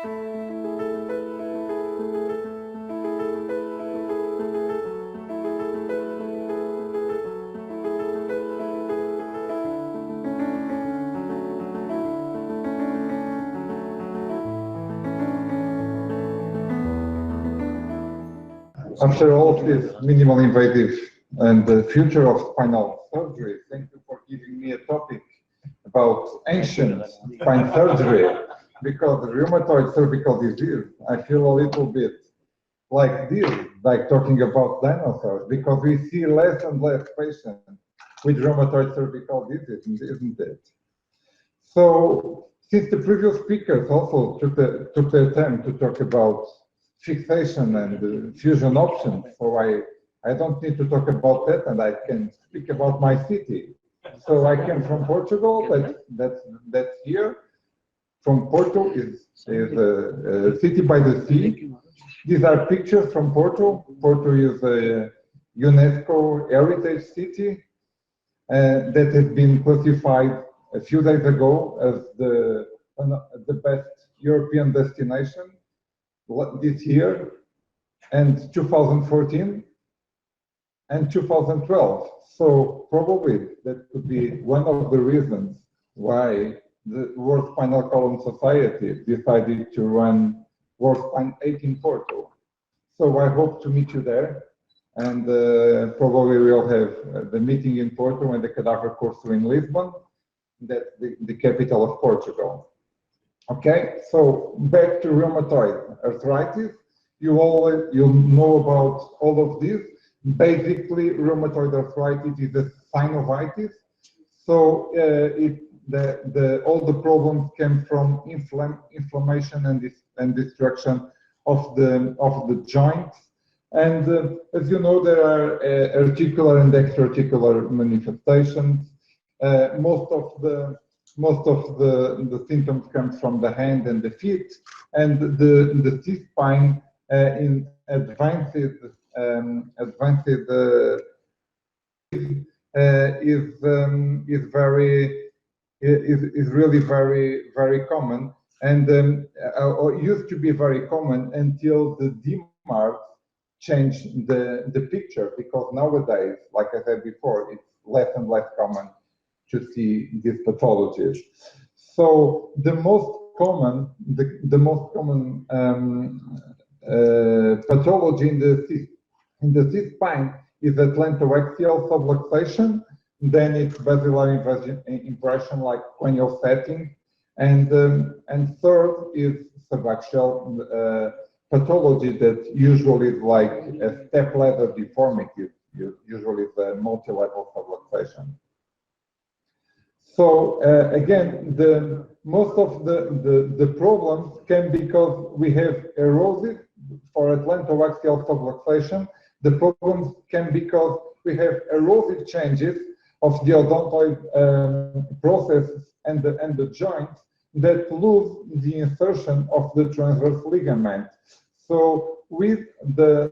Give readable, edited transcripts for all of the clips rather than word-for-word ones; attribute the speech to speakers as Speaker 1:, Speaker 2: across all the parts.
Speaker 1: After all of this minimal invasive and the future of spinal surgery, thank you for giving me a topic about ancient spine surgery, because rheumatoid cervical disease, I feel a little bit like this, like talking about dinosaurs, because we see less and less patients with rheumatoid cervical disease, isn't it? So, since the previous speakers also took the time to talk about fixation and fusion options, so I don't need to talk about that, and I can speak about my city. So I came from Portugal, that's here. From Porto is a city by the sea. These are pictures from Porto. Porto is a UNESCO heritage city that has been classified a few days ago as the best European destination this year, and 2014 and 2012. So probably that could be one of the reasons why the World Spinal Column Society decided to run World Spine 8 in Porto. So I hope to meet you there, and probably we'll have the meeting in Porto and the cadaver course in Lisbon, that's the capital of Portugal. Okay, so back to rheumatoid arthritis. You know about all of this. Basically, rheumatoid arthritis is a synovitis. So all the problems came from inflammation and destruction of the joints. And as you know, there are articular and extra-articular manifestations. Most of the symptoms come from the hand and the feet, and the C-spine in advanced is really very common, and used to be very common until the DMARD changed the picture, because nowadays, like I said before, it's less and less common to see these pathologies. So the most common pathology in the C-spine is ATLANTOAXIAL subluxation. Then it's basilar impression like cranial setting, and third is SUBAXIAL pathology that usually is like a step ladder deformity. Usually it's a multi-level subluxation. So again, most of the problems came because we have erosis for ATLANTOAXIAL subluxation. The problems came because we have erosive changes of the odontoid processes and the joints that lose the insertion of the transverse ligament. So with the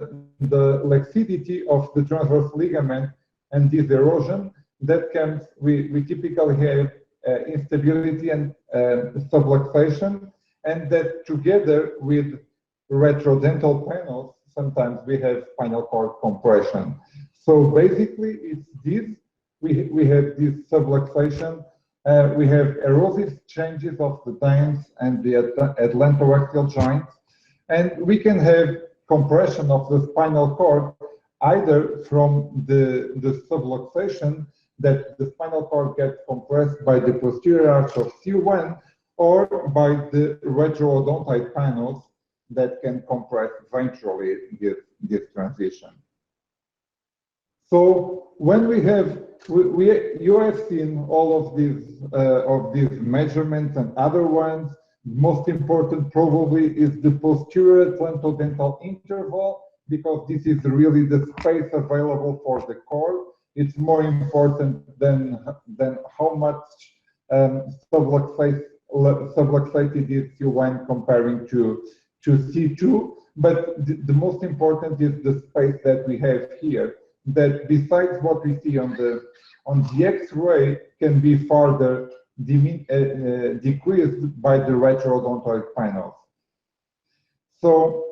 Speaker 1: laxity of the transverse ligament and this erosion, that comes, we typically have instability and subluxation, and that together with retrodental panels, sometimes we have spinal cord compression. So basically, it's this. We have this subluxation. We have erosive changes of the veins and the ATLANTOAXIAL joints, and we can have compression of the spinal cord either from the subluxation, that the spinal cord gets compressed by the posterior arch of C1, or by the retroodontide panels that can compress ventrally this transition. So when we have, you have seen all of these measurements and other ones. Most important probably is the posterior atlantodental interval, because this is really the space available for the cord. It's more important than how much subluxated is C1 comparing to C2. But the most important is the space that we have here, that besides what we see on the X-ray can be further decreased by the retroodontoid panels. So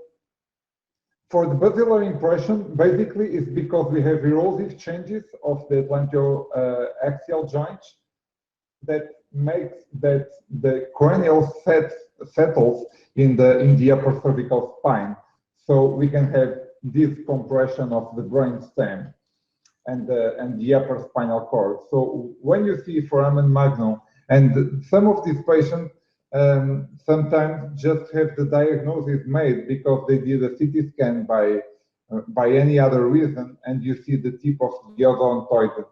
Speaker 1: for the basilar impression, basically it's because we have erosive changes of the atlantoaxial joints that makes that the cranial settles in the upper cervical spine. So we can have this compression of the brain stem and the upper spinal cord. So when you see foramen magnum, and some of these patients sometimes just have the diagnosis made because they did a CT scan by any other reason, and you see the tip of the odontoid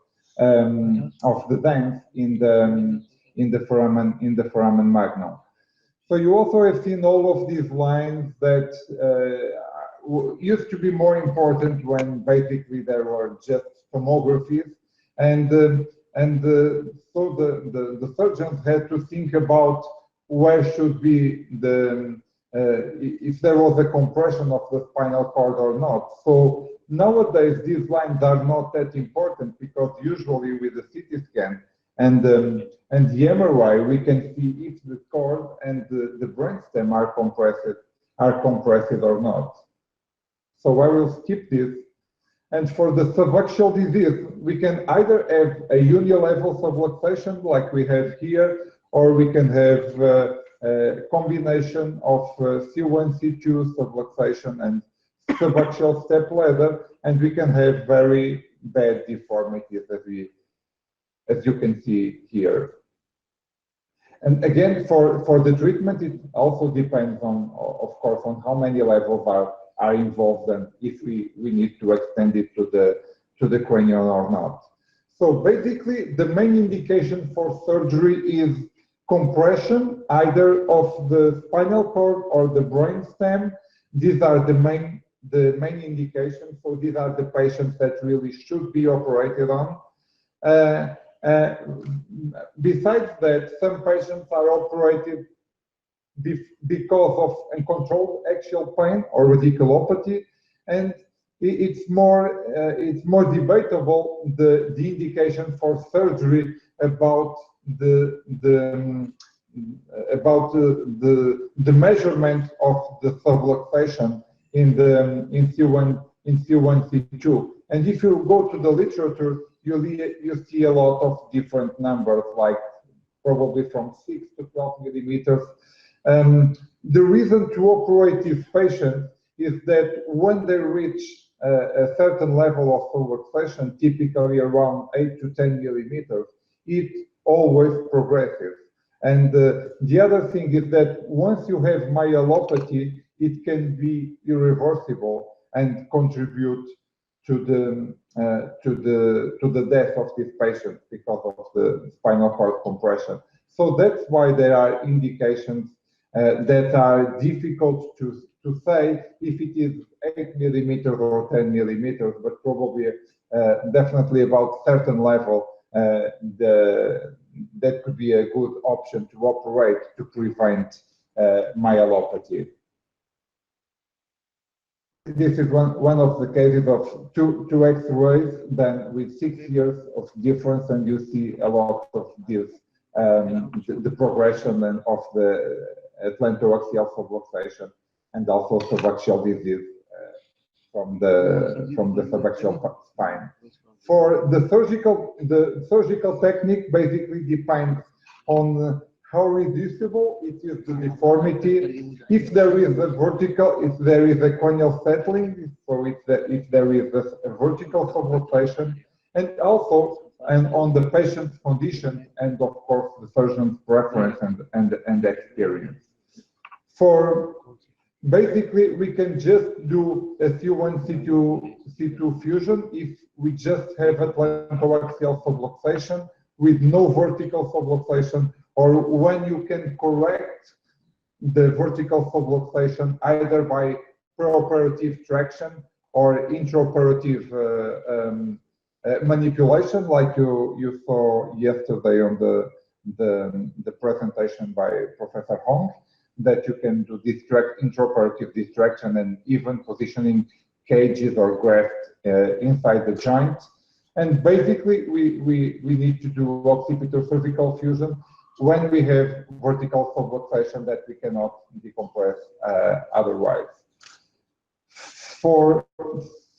Speaker 1: of the dents in the foramen magnum. So you also have seen all of these lines that used to be more important when basically there were just tomographies, and so the surgeons had to think about where should be the if there was a compression of the spinal cord or not. So nowadays these lines are not that important because usually with the CT scan and the MRI we can see if the cord and the brainstem are compressed or not. So I will skip this. And for the subaxial disease, we can either have a unilevel subluxation like we have here, or we can have a combination of C1, C2 subluxation and subaxial step ladder, and we can have very bad deformities as you can see here. And again, for the treatment, it also depends on, of course, on how many levels are involved and if we need to extend it to the cranial or not. So basically, the main indication for surgery is compression, either of the spinal cord or the brainstem. These are the main indications. So these are the patients that really should be operated on. Besides that, some patients are operated because of uncontrolled axial pain or radiculopathy, and it's more debatable the indication for surgery about the measurement of the subluxation in C1, C2. And if you go to the literature, you see a lot of different numbers, like probably from 6 to 12 millimeters. The reason to operate these patients is that when they reach a certain level of subluxation, typically around 8 to 10 millimeters, it always progresses. And the other thing is that once you have myelopathy, it can be irreversible and contribute to the death of this patient because of the spinal cord compression. So that's why there are indications that are difficult to say if it is 8 millimeters or 10 millimeters, but probably definitely about certain level that could be a good option to operate to prevent myelopathy. This is one of the cases of two X-rays done with 6 years of difference, and you see a lot of this, the progression of the atlantoaxial subluxation and also subaxial disease from the subaxial spine. For the surgical technique basically depends on how reducible it is, the deformity, if there is a vertical, if there is a cranial settling, so if there is a vertical subluxation, and also on the patient's condition, and of course the surgeon's preference and experience. For basically, we can just do a C1, C2 fusion if we just have atlantoaxial subluxation with no vertical subluxation, or when you can correct the vertical subluxation either by preoperative traction or intraoperative manipulation, like you saw yesterday on the presentation by Professor Hong, that you can do intraoperative distraction and even positioning cages or grafts inside the joint. And basically, we need to do occipitocervical fusion when we have vertical subluxation that we cannot decompress otherwise. For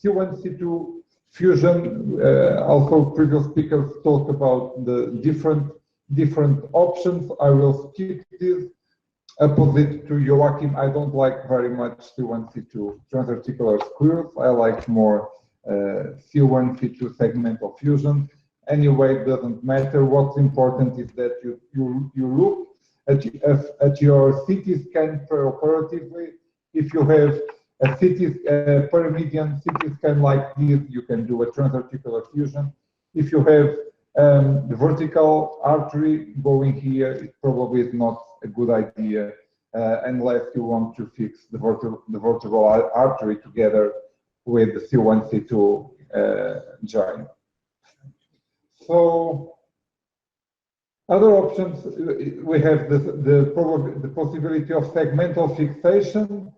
Speaker 1: C1, C2 fusion, also previous speakers talked about the different options. I will skip this. Opposite to Joachim, I don't like very much C1, C2 transarticular screws. I like more C1, C2 segmental fusion. Anyway, it doesn't matter. What's important is that you look at your CT scan preoperatively. If you have a paramedian CT scan like this, you can do a transarticular fusion. If you have the vertical artery going here, it probably is not a good idea unless you want to fix the vertebral artery together with the C1, C2 joint. So other options, we have the possibility of segmental fixation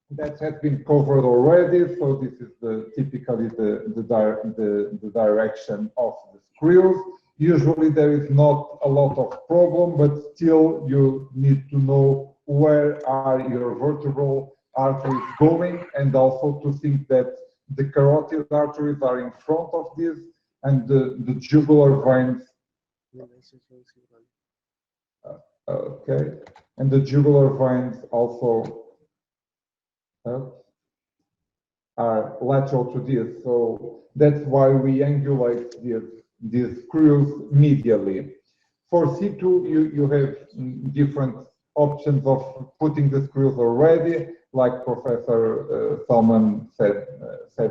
Speaker 1: that has been covered already. So this is typically the direction of the screws. Usually there is not a lot of problem, but still you need to know where are your vertebral arteries going, and also to think that the carotid arteries are in front of this, and the jugular veins. Okay, and the jugular veins also are lateral to this, so that's why we angulate these screws medially. For C2, you have different options of putting the screws already, like Professor Salman said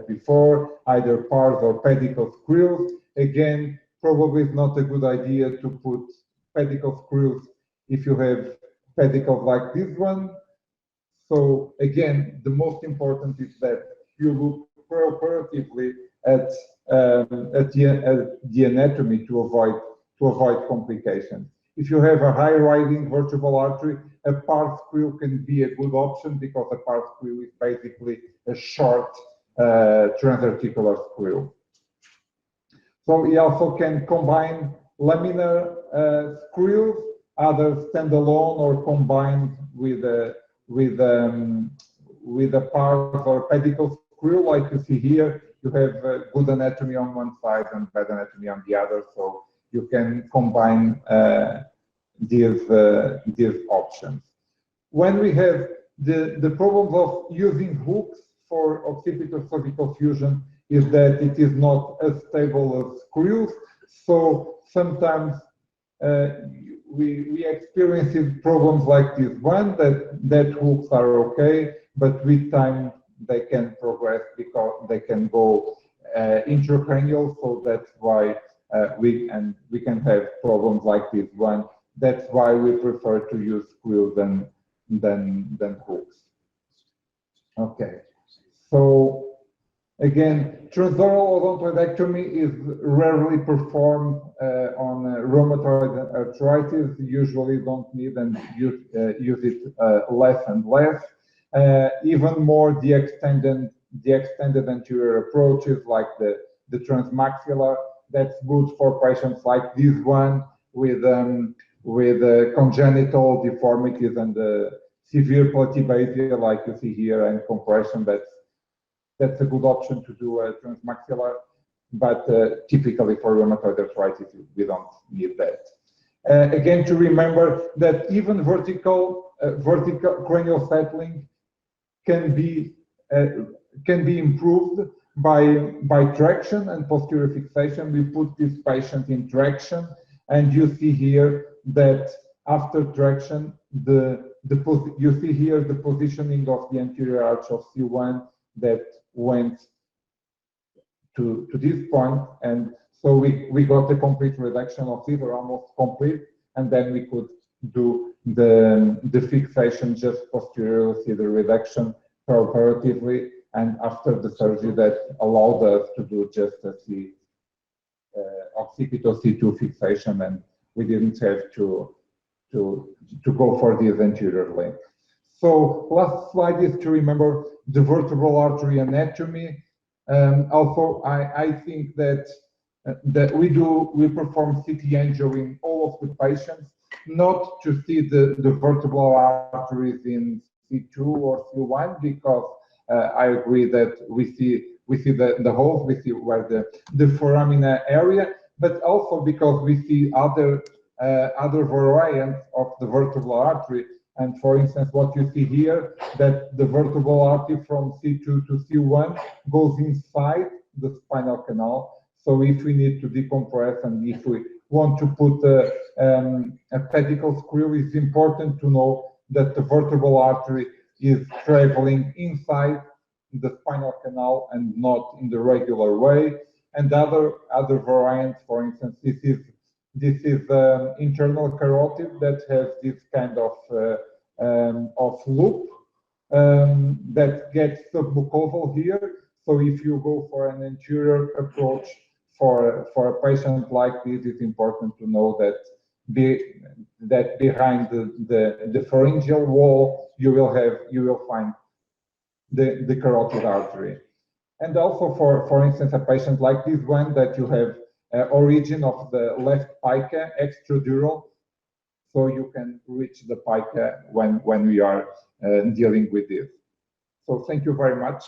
Speaker 1: before, either pars or pedicle screws. Again, probably it's not a good idea to put pedicle screws if you have pedicles like this one. So again, the most important is that you look preoperatively at the anatomy to avoid complications. If you have a high-riding vertebral artery, a pars screw can be a good option because a pars screw is basically a short transarticular screw. So we also can combine laminar screws, either standalone or combined with a pars or pedicle screw, like you see here. You have good anatomy on one side and bad anatomy on the other, so you can combine these options. When we have the problems of using hooks for occipitocervical fusion is that it is not as stable as screws, so sometimes we experience problems like this one, that hooks are okay, but with time they can progress because they can go intracranial, so that's why we can have problems like this one. That's why we prefer to use screws than hooks. Okay, so again, transoral odontoidectomy is rarely performed on rheumatoid arthritis. Usually don't need and use it less and less. Even more the extended anterior approaches like the transmaxillar, that's good for patients like this one with congenital deformities and severe platybasia like you see here, and compression. That's a good option to do a transmaxillar, but typically for rheumatoid arthritis we don't need that. Again, to remember that even vertical cranial settling can be improved by traction and posterior fixation. We put this patient in traction, and you see here that after traction, you see here the positioning of the anterior arch of C1 that went to this point, and so we got a complete reduction of this, or almost complete, and then we could do the fixation just posteriorly, see the reduction preoperatively, and after the surgery that allowed us to do just a occipital C2 fixation, and we didn't have to go for this anterior length. So last slide is to remember the vertebral artery anatomy. Also, I think that that we perform CT angio in all of the patients, not to see the vertebral arteries in C2 or C1, because I agree that we see the holes, we see where the foramina area, but also because we see other variants of the vertebral artery. And for instance, what you see here, that the vertebral artery from C2 to C1 goes inside the spinal canal. So if we need to decompress and if we want to put a pedicle screw, it's important to know that the vertebral artery is traveling inside the spinal canal and not in the regular way. And other variants, for instance, this is internal carotid that has this kind of loop that gets submucosal here. So if you go for an anterior approach for a patient like this, it's important to know that behind the pharyngeal wall you will find the carotid artery. And also for instance, a patient like this one, that you have origin of the left pica extradural, so you can reach the pica when we are dealing with this. So thank you very much.